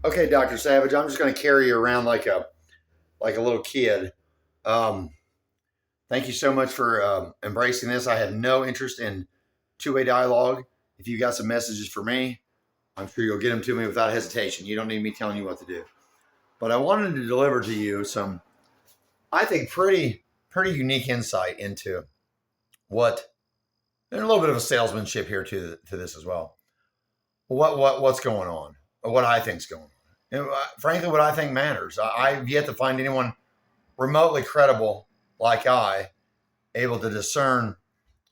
Okay, Dr. Savage, I'm just going to carry you around like a little kid. Um, Thank you so much for embracing this. I have no interest in two-way dialogue. If you got some messages for me, I'm sure you'll get them to me without hesitation. You don't need me telling you what to do. But I wanted to deliver to you some, I think, pretty unique insight into what, and a little bit of a salesmanship here to this as well. What's going on? Or what I think's going on. And, frankly, what I think matters. I've yet to find anyone remotely credible like I, able to discern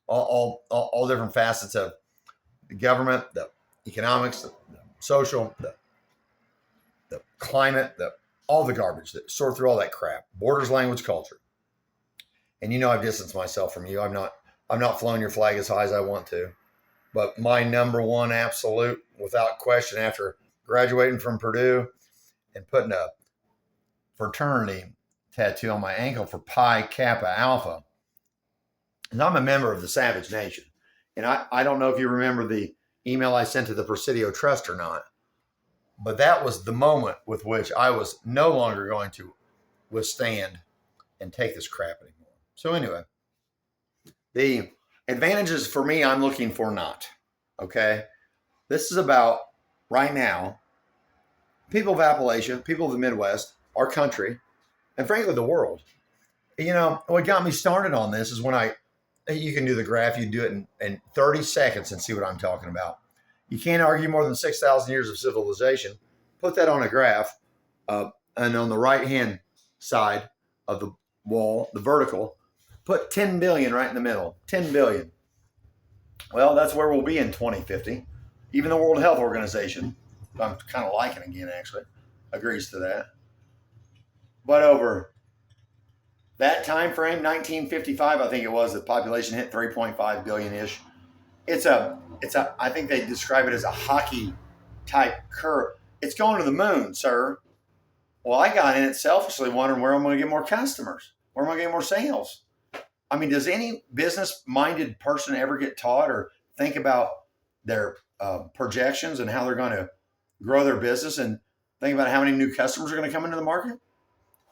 all different facets of the government, the economics, the social, the climate, all the garbage that sort through all that crap. Borders, language, culture. And you know I've distanced myself from you. I've not flown your flag as high as I want to. But my number one absolute, without question, after graduating from Purdue and putting a fraternity tattoo on my ankle for Pi Kappa Alpha, and I'm a member of the Savage Nation. And I don't know if you remember the email I sent to the Presidio Trust or not, but that was the moment with which I was no longer going to withstand and take this crap anymore. So anyway, the advantages for me, I'm looking for not. Okay? This is about, right now, people of Appalachia, people of the Midwest, our country, and frankly, the world. You know, what got me started on this is when you can do the graph, you do it in 30 seconds and see what I'm talking about. You can't argue more than 6,000 years of civilization. Put that on a graph, and on the right-hand side of the wall, the vertical, put 10 billion right in the middle. 10 billion. Well, that's where we'll be in 2050. Even the World Health Organization, I'm kind of liking again, actually, agrees to that. But over that time frame, 1955, I think it was, the population hit 3.5 billion-ish. I think they describe it as a hockey type curve. It's going to the moon, sir. Well, I got in it selfishly wondering where I'm going to get more customers. Where am I going to get more sales? I mean, does any business-minded person ever get taught or think about their projections and how they're going to grow their business and think about how many new customers are going to come into the market?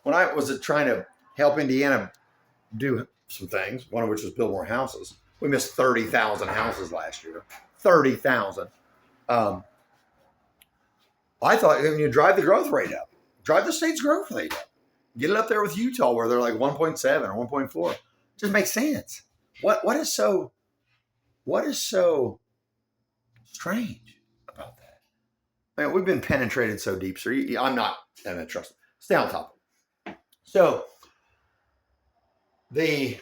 When I was trying to help Indiana do some things, one of which was build more houses, we missed 30,000 houses last year. 30,000. I thought you drive the growth rate up, drive the state's growth rate up, get it up there with Utah where they're like 1.7 or 1.4. Just makes sense. What is so strange about that? I mean, we've been penetrated so deep, sir. I'm not, and trust me. Stay on top of it. So the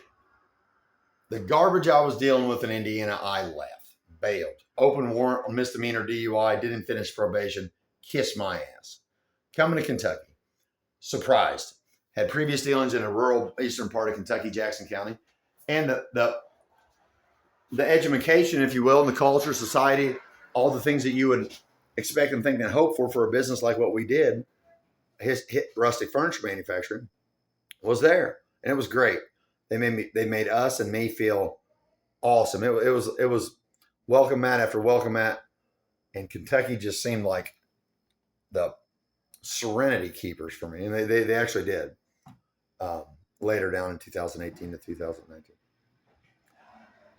garbage I was dealing with in Indiana, I left, bailed, open warrant on misdemeanor DUI, didn't finish probation, kiss my ass. Coming to Kentucky, surprised. Had previous dealings in a rural eastern part of Kentucky, Jackson County, and the education, if you will, and the culture, society, all the things that you would expect and think and hope for a business like what we did, hit rustic furniture manufacturing, was there, and it was great. They made us and me feel awesome. It was welcome mat after welcome mat, and Kentucky just seemed like the serenity keepers for me, and they actually did. Later down in 2018 to 2019.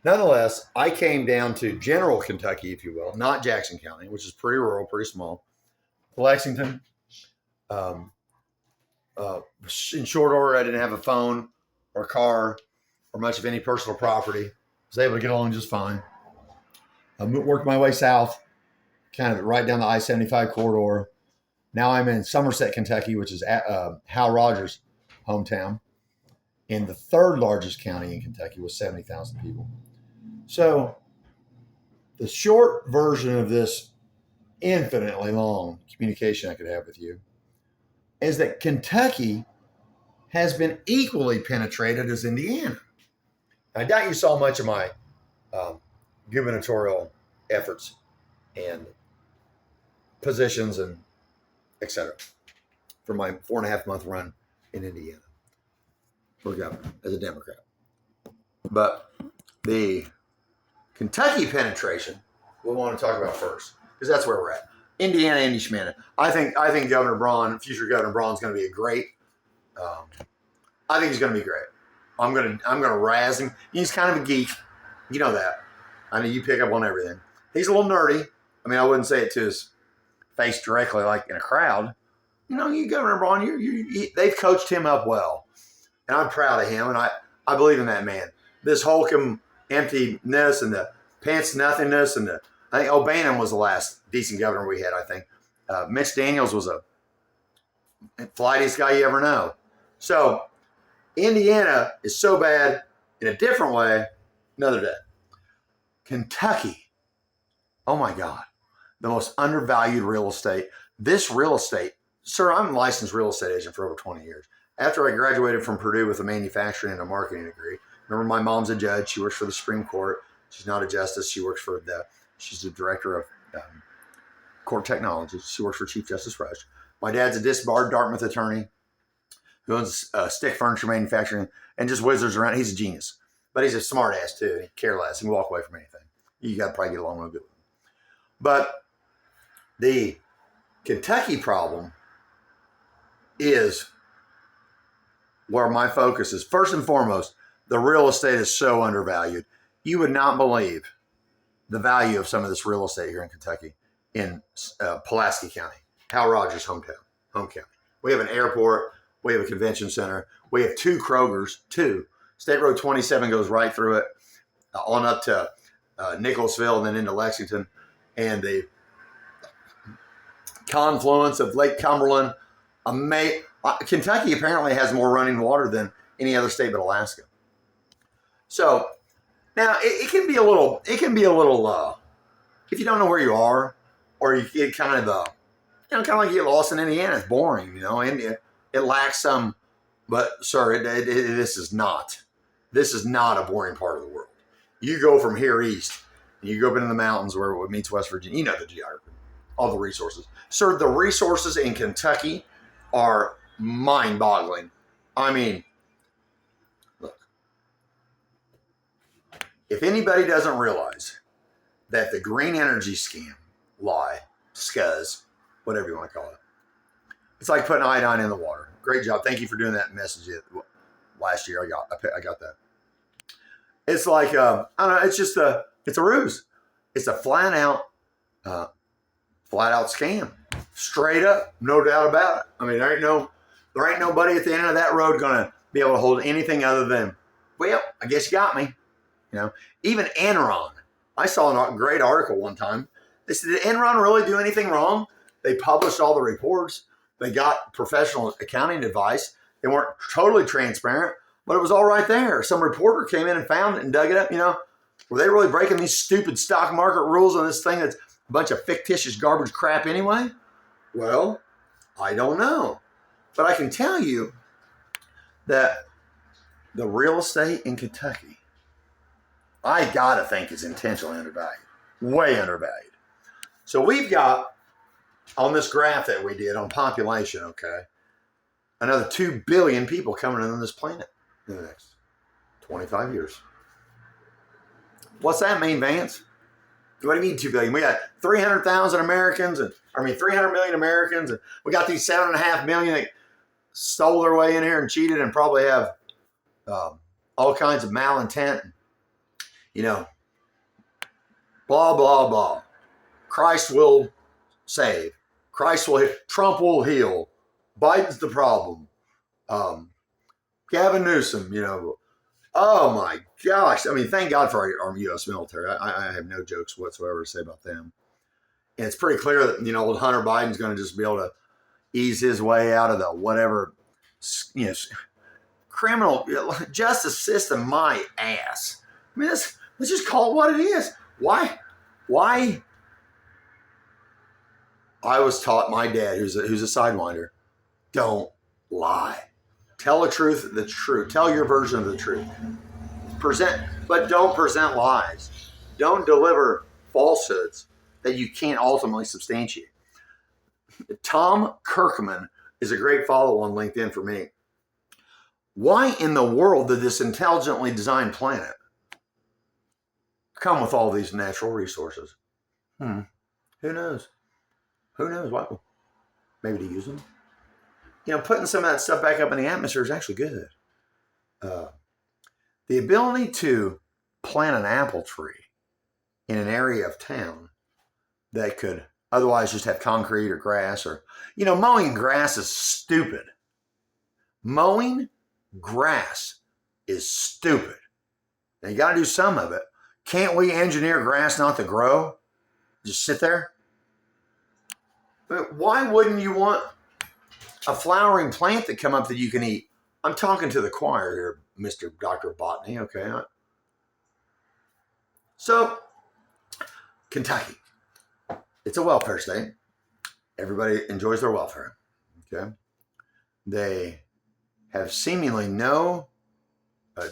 Nonetheless, I came down to general Kentucky, if you will, not Jackson County, which is pretty rural, pretty small. Lexington. In short order, I didn't have a phone or a car or much of any personal property. I was able to get along just fine. I worked my way south, kind of right down the I-75 corridor. Now I'm in Somerset, Kentucky, which is Hal Rogers' hometown, in the third largest county in Kentucky with 70,000 people. So the short version of this infinitely long communication I could have with you is that Kentucky has been equally penetrated as Indiana. I doubt you saw much of my gubernatorial efforts and positions and et cetera for my 4.5 month run in Indiana for governor as a Democrat. But the Kentucky penetration we'll want to talk about first, because that's where we're at. Indiana, Indy Schmidt. I think Governor Braun, future Governor Braun, is going to be a great. I think he's going to be great. I'm gonna razz him. He's kind of a geek, you know that. I mean, you pick up on everything. He's a little nerdy. I mean, I wouldn't say it to his face directly, like in a crowd. You know, you Governor Braun, they've coached him up well, and I'm proud of him, and I believe in that man. This Holcomb emptiness and the pants nothingness, and I think O'Bannon was the last decent governor we had. I think Mitch Daniels was a flightiest guy you ever know. So Indiana is so bad in a different way. Another day. Kentucky. Oh my God. The most undervalued real estate. This real estate, sir, I'm a licensed real estate agent for over 20 years. After I graduated from Purdue with a manufacturing and a marketing degree, remember my mom's a judge. She works for the Supreme Court. She's not a justice. She's the director of court technology. She works for Chief Justice Rush. My dad's a disbarred Dartmouth attorney who owns stick furniture manufacturing and just wizards around. He's a genius, but he's a smart ass too. He careless. He can walk away from anything. You got to probably get along real good with him. But the Kentucky problem is where my focus is. First and foremost, the real estate is so undervalued. You would not believe the value of some of this real estate here in Kentucky, in Pulaski County, Hal Rogers' home county. We have an airport. We have a convention center. We have 2 Krogers, 2. State Road 27 goes right through it, on up to Nicholasville and then into Lexington. And the confluence of Lake Cumberland. Kentucky apparently has more running water than any other state but Alaska. So now it can be a little, if you don't know where you are, or you get kind of like you get lost in Indiana, it's boring, and it lacks some, but sir, this is not a boring part of the world. You go from here east, and you go up into the mountains where it meets West Virginia, you know the geography, all the resources. Sir, the resources in Kentucky are mind-boggling. I mean, look, if anybody doesn't realize that the green energy scam, scuzz, whatever you want to call it, it's like putting iodine in the water. Great job. Thank you for doing that message last year. I got that. It's like, I don't know, it's a ruse. It's a flat out scam. Straight up, no doubt about it. I mean, there ain't nobody at the end of that road gonna be able to hold anything other than, well, I guess you got me. Even Enron. I saw a great article one time. They said, did Enron really do anything wrong? They published all the reports. They got professional accounting advice. They weren't totally transparent, but it was all right there. Some reporter came in and found it and dug it up. Were they really breaking these stupid stock market rules on this thing that's a bunch of fictitious garbage crap anyway? Well, I don't know. But I can tell you that the real estate in Kentucky, I gotta think, is intentionally undervalued. Way undervalued. So we've got, on this graph that we did on population, okay, another 2 billion people coming on this planet in the next 25 years. What's that mean, Vance? What do you mean 2 billion? We got 300,000 Americans, 300 million Americans, and we got these 7.5 million that stole their way in here and cheated and probably have all kinds of malintent. Blah, blah, blah. Christ will save. Trump will heal. Biden's the problem. Gavin Newsom, oh my gosh. I mean, thank God for our U.S. military. I have no jokes whatsoever to say about them. And it's pretty clear that, old Hunter Biden's going to just be able to ease his way out of the whatever, criminal justice system, my ass. I mean, let's just call it what it is. Why? I was taught, my dad, who's a sidewinder, don't lie. Tell the truth. Tell your version of the truth. But don't present lies. Don't deliver falsehoods that you can't ultimately substantiate. Tom Kirkman is a great follow on LinkedIn for me. Why in the world did this intelligently designed planet come with all these natural resources? Who knows? Who knows what? Maybe to use them. Putting some of that stuff back up in the atmosphere is actually good. The ability to plant an apple tree in an area of town that could otherwise just have concrete or grass or, mowing grass is stupid. Mowing grass is stupid. Now you got to do some of it. Can't we engineer grass not to grow? Just sit there? But why wouldn't you want a flowering plant that come up that you can eat? I'm talking to the choir here, Mr. Dr. Botany, okay? So, Kentucky. It's a welfare state. Everybody enjoys their welfare, okay? They have seemingly no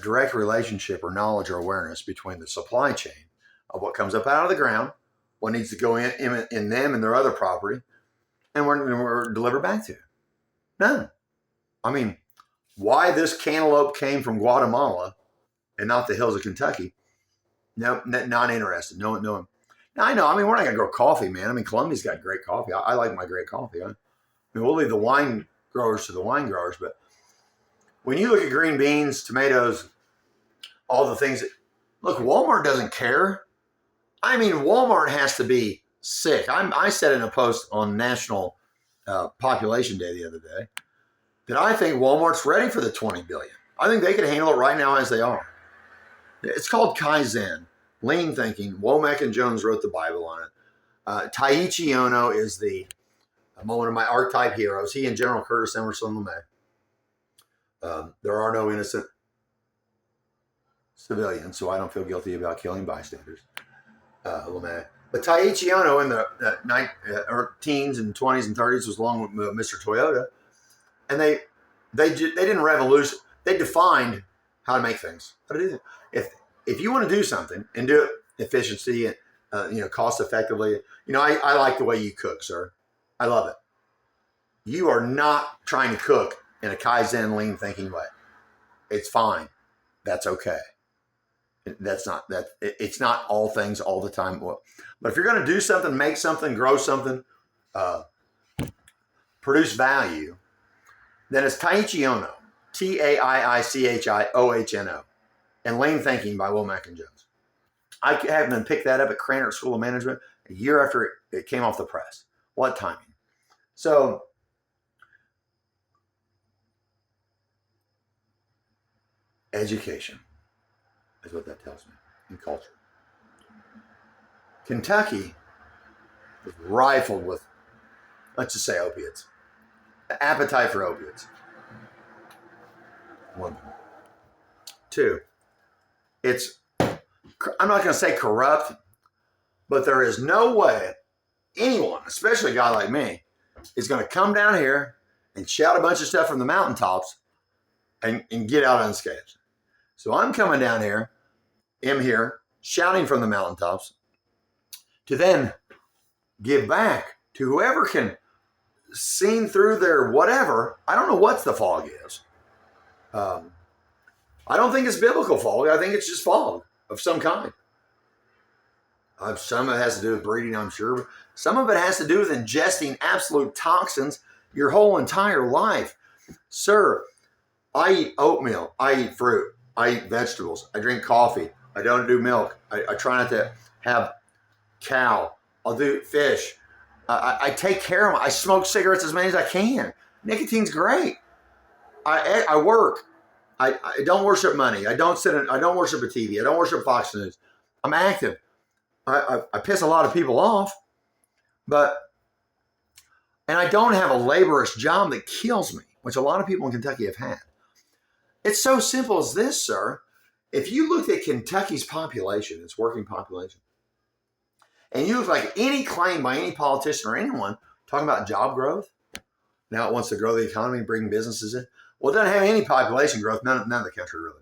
direct relationship or knowledge or awareness between the supply chain of what comes up out of the ground, what needs to go in them and their other property, and we're delivered back to. None. I mean, why this cantaloupe came from Guatemala and not the hills of Kentucky? No, not interested. No. Now, I know. I mean, we're not going to grow coffee, man. I mean, Columbia's got great coffee. I like my great coffee. I mean, we'll leave the wine growers to the wine growers, but when you look at green beans, tomatoes, all the things that, look, Walmart doesn't care. I mean, Walmart has to be sick. I said in a post on National Population Day the other day that I think Walmart's ready for the 20 billion. I think they can handle it right now as they are. It's called Kaizen, lean thinking. Womack and Jones wrote the Bible on it. Taiichi Ono is one of my archetype heroes. He and General Curtis Emerson LeMay. There are no innocent civilians, so I don't feel guilty about killing bystanders. LeMay. But Taiichi Ono in the teens and 20s and 30s was along with Mr. Toyota, and they didn't revolution. They defined how to make things, how to do things. If you want to do something and do it efficiency and cost effectively, I like the way you cook, sir. I love it. You are not trying to cook in a Kaizen lean thinking way. It's fine. That's okay. That's not that. It's not all things all the time. Well, but if you're going to do something, make something, grow something, produce value, then it's Taiichi Ono, Taiichiohno, and Lean Thinking by Womack and Jones. I happened to pick that up at Cranert School of Management a year after it came off the press. What timing? So, education is what that tells me, and culture. Kentucky is rifled with, let's just say, opiates. The appetite for opiates. One. Two, I'm not going to say corrupt, but there is no way anyone, especially a guy like me, is going to come down here and shout a bunch of stuff from the mountaintops and get out unscathed. So I'm coming down here, shouting from the mountaintops to then give back to whoever can see through their whatever. I don't know what the fog is. I don't think it's biblical fog. I think it's just fog of some kind. Some of it has to do with breeding, I'm sure. But some of it has to do with ingesting absolute toxins your whole entire life. Sir, I eat oatmeal. I eat fruit. I eat vegetables. I drink coffee. I don't do milk. I try not to have cow. I'll do fish. I take care of them. I smoke cigarettes as many as I can. Nicotine's great. I work. I don't worship money. I don't worship a TV. I don't worship Fox News. I'm active. I piss a lot of people off, and I don't have a laborious job that kills me, which a lot of people in Kentucky have had. It's so simple as this, sir. If you looked at Kentucky's population, its working population, and you look like any claim by any politician or anyone talking about job growth, now it wants to grow the economy, bring businesses in. Well, it doesn't have any population growth. None of the country really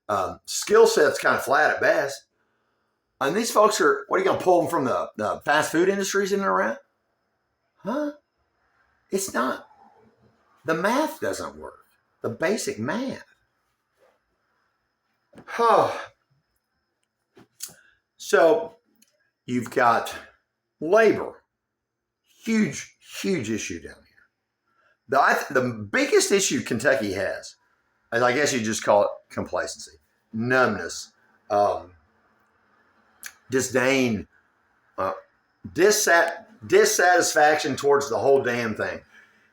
does. Skill set's kind of flat at best. And these folks are, what are you going to pull them from the fast food industries in and around? Huh? It's not. The math doesn't work. The basic math. Oh. So you've got labor. Huge, huge issue down here. The biggest issue Kentucky has, and I guess you just call it complacency, numbness, disdain, dissatisfaction towards the whole damn thing.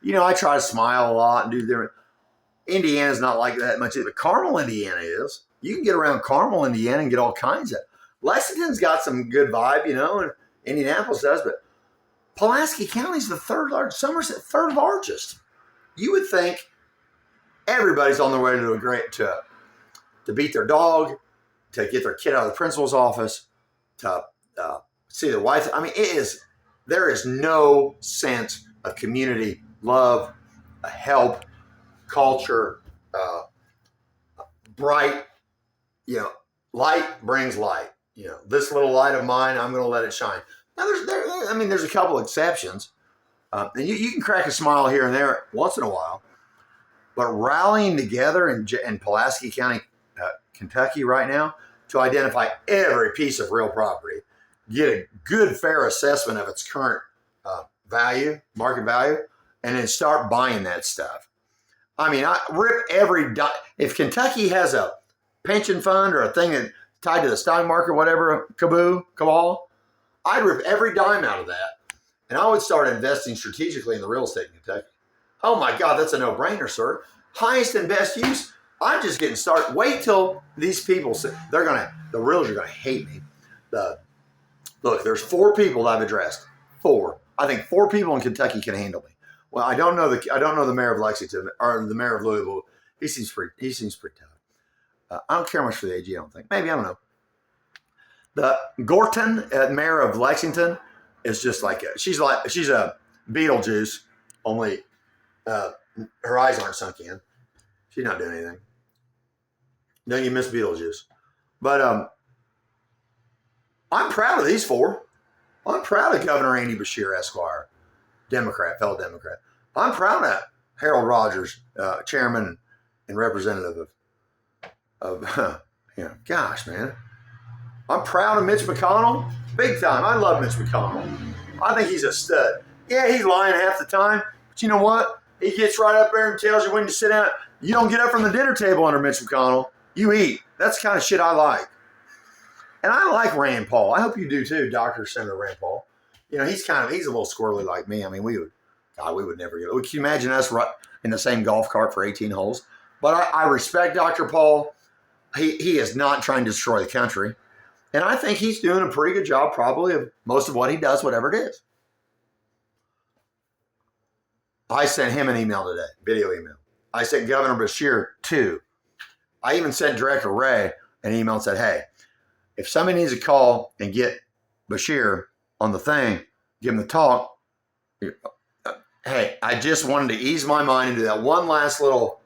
You know, I try to smile a lot and do different. Indiana's not like that much, but Carmel, Indiana is. You can get around Carmel, Indiana, and get all kinds of. Lexington's got some good vibe, you know, and Indianapolis does, but Pulaski County's the third largest. Somerset, third largest. You would think everybody's on their way to beat their dog, to get their kid out of the principal's office, to see their wife. I mean, there is no sense of community, love, help, culture, bright, you know, light brings light. You know, this little light of mine, I'm going to let it shine. Now, there's a couple exceptions. And you can crack a smile here and there once in a while. But rallying together in Pulaski County, Kentucky right now to identify every piece of real property, get a good, fair assessment of its current value, market value, and then start buying that stuff. I mean, I rip every dime. If Kentucky has a pension fund or a thing that tied to the stock market, whatever, cabal, I'd rip every dime out of that, and I would start investing strategically in the real estate in Kentucky. Oh my God, that's a no-brainer, sir. Highest and best use. I'm just getting started. Wait till these people say the realtors are gonna hate me. Look, there's 4 people that I've addressed. 4. I think 4 people in Kentucky can handle me. Well, I don't know the mayor of Lexington or the mayor of Louisville. He seems pretty tough. I don't care much for the AG. I don't think. Maybe, I don't know. The Gorton, mayor of Lexington, is just like she's a Beetlejuice, only her eyes aren't sunk in. She's not doing anything. Don't you miss Beetlejuice? But I'm proud of these 4. I'm proud of Governor Andy Beshear, Esquire, fellow Democrat. I'm proud of Harold Rogers, chairman and representative of gosh, man. I'm proud of Mitch McConnell, big time. I love Mitch McConnell. I think he's a stud. Yeah, he's lying half the time, but you know what? He gets right up there and tells you when to sit down. You don't get up from the dinner table under Mitch McConnell. You eat. That's the kind of shit I like. And I like Rand Paul. I hope you do too, Dr. Senator Rand Paul. You know, he's a little squirrely like me. I mean, we would never get it. Can you imagine us in the same golf cart for 18 holes? But I respect Dr. Paul. He is not trying to destroy the country. And I think he's doing a pretty good job probably of most of what he does, whatever it is. I sent him an email today, video email. I sent Governor Beshear 2. I even sent Director Ray an email and said, hey, if somebody needs to call and get Beshear on the thing, give him the talk. Hey, I just wanted to ease my mind into that one last little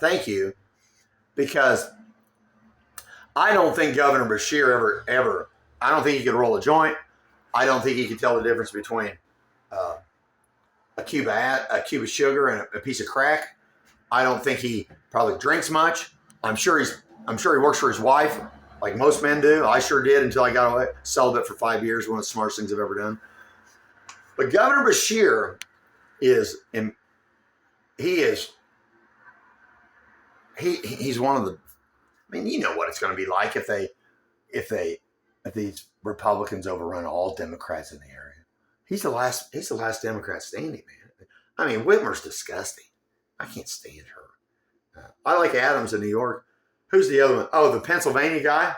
thank you, because I don't think Governor Beshear ever, I don't think he could roll a joint. I don't think he could tell the difference between a cube of sugar and a piece of crack. I don't think he probably drinks much. I'm sure he works for his wife, like most men do. I sure did until I got away. Celibate for 5 years, one of the smartest things I've ever done. But Governor Beshear he's one of the, I mean, you know what it's going to be like if these Republicans overrun all Democrats in the area. He's the last Democrat standing, man. I mean, Whitmer's disgusting. I can't stand her. I like Adams in New York. Who's the other one? Oh, the Pennsylvania guy?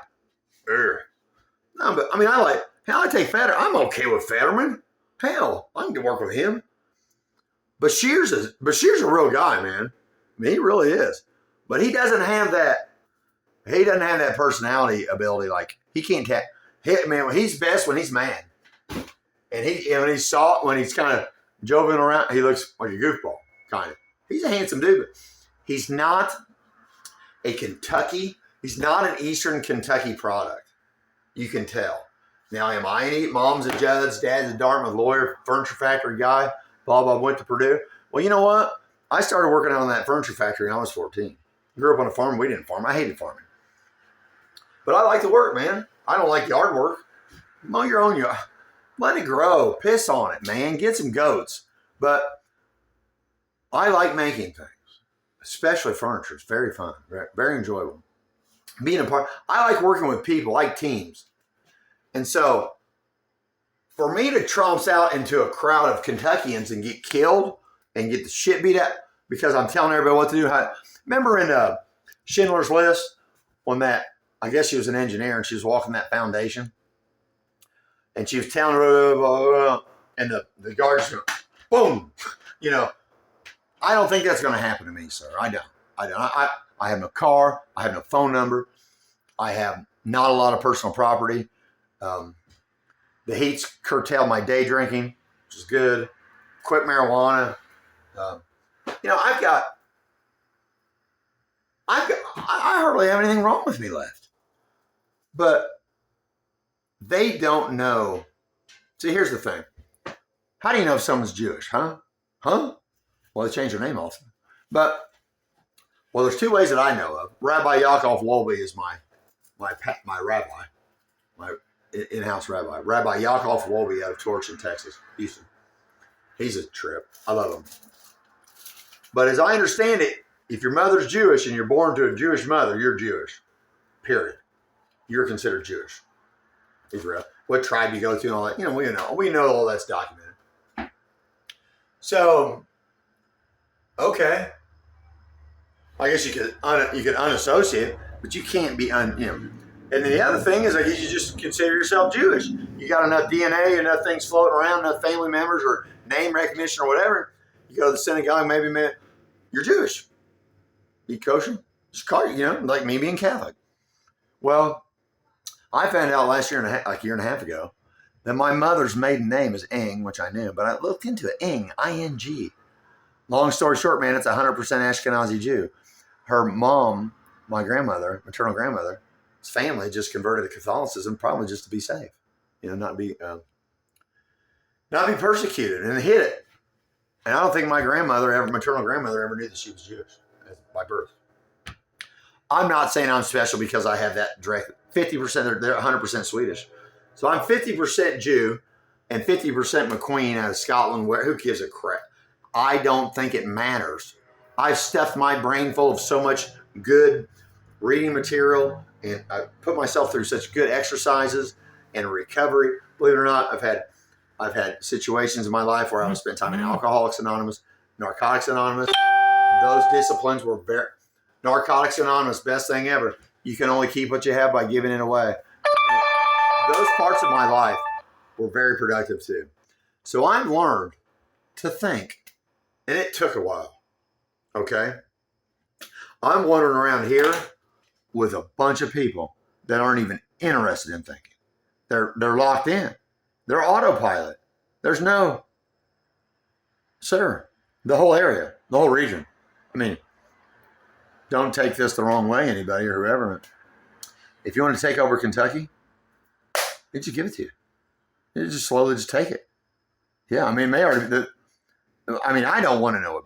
No, but I mean, I take Fetterman. I'm okay with Fetterman. Hell, I can work with him. Beshear's a real guy, man. I mean, he really is. But he doesn't have that. He doesn't have that personality ability. Like, he can't man, he's best when he's mad. And when he's kind of jovial around, he looks like a goofball, kind of. He's a handsome dude, but he's not he's not an Eastern Kentucky product. You can tell. Now, am I any mom's a judge, dad's a Dartmouth lawyer, furniture factory guy, blah, blah, went to Purdue? Well, you know what? I started working on that furniture factory when I was 14. Grew up on a farm. We didn't farm. I hated farming. But I like to work, man. I don't like yard work. Mow your own yard. Let it grow. Piss on it, man. Get some goats. But I like making things, especially furniture. It's very fun, very, very enjoyable. Being a part, I like working with people, I like teams. And so for me to trounce out into a crowd of Kentuckians and get killed and get the shit beat out because I'm telling everybody what to do. Remember in Schindler's List when I guess she was an engineer and she was walking that foundation and she was telling her, and the guards go, boom. I don't think that's going to happen to me, sir. I don't. I have no car. I have no phone number. I have not a lot of personal property. The heat's curtailed my day drinking, which is good. Quit marijuana. I hardly have anything wrong with me left. But they don't know. See, here's the thing. How do you know if someone's Jewish, huh? Well, they change their name often. But, there's two ways that I know of. Rabbi Yaakov Wolbe is my rabbi, my in-house rabbi. Rabbi Yaakov Wolbe out of Torch in Texas, Houston. He's a trip. I love him. But as I understand it, if your mother's Jewish and you're born to a Jewish mother, you're Jewish. Period. You're considered Jewish. Israel. What tribe you go to and all that. We know all that's documented. So, okay. I guess you could unassociate, but you can't be And then the other thing is, I guess you just consider yourself Jewish. You got enough DNA, enough things floating around, enough family members or name recognition or whatever. You go to the synagogue, maybe you're Jewish. Eat kosher. Just call like me being Catholic. Well, I found out last year like a year and a half ago, that my mother's maiden name is Ing, which I knew, but I looked into it. Ing, I-N-G. Long story short, man, it's 100% Ashkenazi Jew. Her mom, my grandmother, maternal grandmother, his family just converted to Catholicism, probably just to be safe, not be persecuted, and hid it. And I don't think my maternal grandmother, ever knew that she was Jewish by birth. I'm not saying I'm special because I have that direct. 50%, they're 100% Swedish. So I'm 50% Jew and 50% McQueen out of Scotland. Who gives a crap? I don't think it matters. I've stuffed my brain full of so much good reading material, and I put myself through such good exercises and recovery. Believe it or not, I've had situations in my life where I would spend time in Alcoholics Anonymous, Narcotics Anonymous. Those disciplines were Narcotics Anonymous, best thing ever. You can only keep what you have by giving it away. And those parts of my life were very productive too. So I've learned to think, and it took a while. Okay? I'm wandering around here with a bunch of people that aren't even interested in thinking. They're locked in. They're autopilot. There's no, sir, the whole area, the whole region. I mean, don't take this the wrong way, anybody or whoever. If you want to take over Kentucky, they just give it to you. You just slowly just take it. Yeah, I mean, I don't want to know what